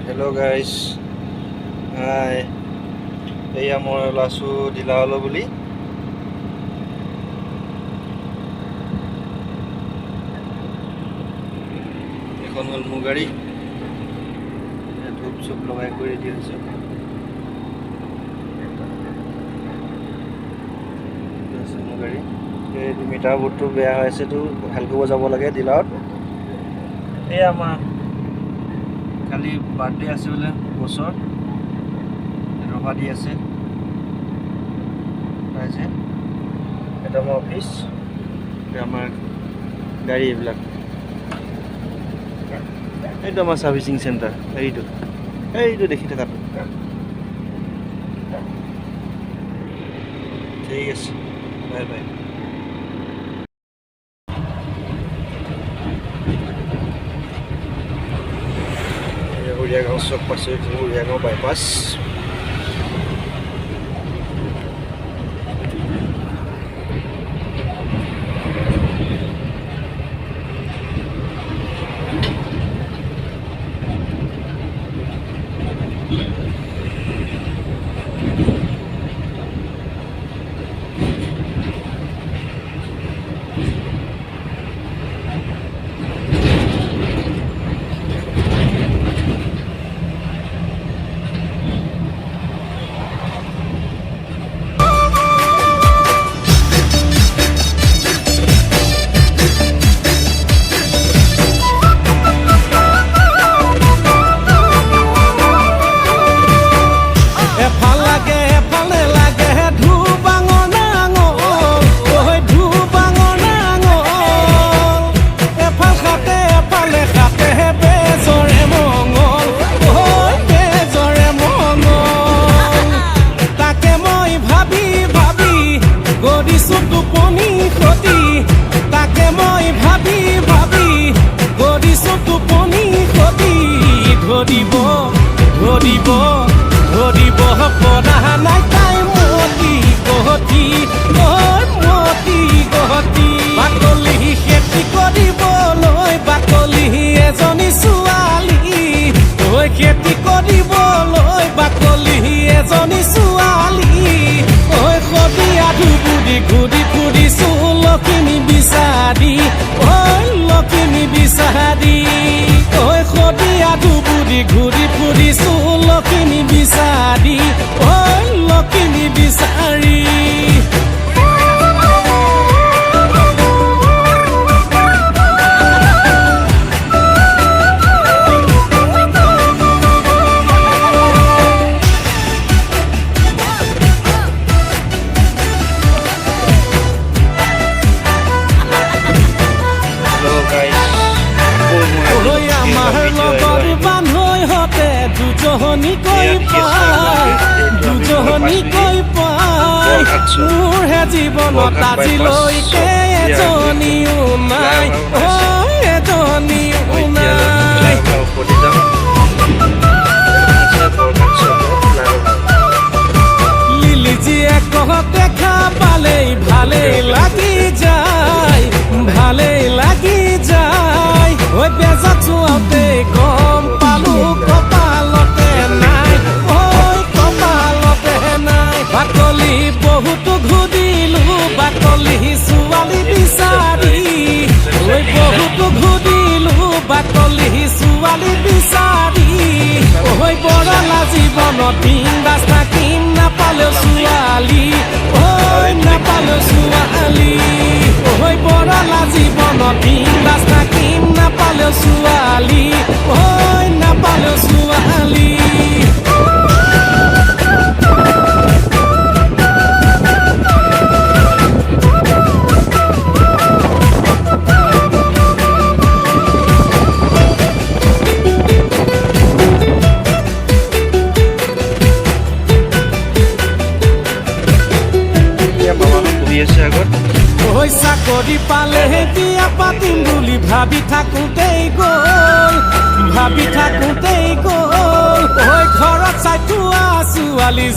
Hello guys. Hi. Eya moi lasu dilalo buli. Ekhon hol mu gari. Dhup chup lagai kore diyeche. Mu gari. Ei meter board to beya hoise to hal kobo jabo lage dilaut. Eya ma Kali birthday আছে বলে বছর রফা দি আছে আছে এটা আমার office আমার গাড়ি এবিলাক এইটো আমার সার্ভিসিং সেন্টার এইটো দেখি থাকা ঠিক আছে bye bye Uriagaon Sok pasir ke Uriagaon bypass. ধরিব পৰা নাই তাই মতি গহতি মতি গহতি বাকলি খেতি কৰিবলৈ বাকলি এজনী ছোৱালী তই খেতি কৰিবলৈ বাকলি এজনী ছোৱালী ঐ সদি আধু বুঢ়ী ঘূৰি ফুৰিছো লখিমী বিচাৰি ঐ লখিমী বিচাৰি ঐ সদি আধু বুঢ়ী ঘূৰি ফুৰিছো লখিমী বিচাৰি ঐ লখিমী বিচাৰি দুজনী কৈ পাই মোৰহে জীৱনত আজিলৈকে এজনীও নাই এজনীও নাই লিলি জীয়েক দেখা পালেই ভালেই লাগি যায় ভালেই লাগি যায় ঐ বেজাত চোৱাতে গম পালো কপালতে নাই ঐ কপালতে নাই বাকলি বহুতো ঘূৰিলো বাকলি ছোৱালী বিচাৰি ঐ বহুতো ঘূৰিলো বাকলি ছোৱালী বিচাৰি ঐ বৰলা জীৱনত বিন্দাছ থাকিম নাপালেও ছোৱালী ঐ নাপালেও ছোৱালী ঐ বৰলা জীৱনত বিন্দাছ থাকিম নাপালেও ছোৱালী ঐ নাপালেও ছোৱালী চাকৰি পালে বিয়া পাতিম বুলি ভাবি থাকোঁতেই গ'ল ঐ ঘৰত চাই থোৱা ছোৱালী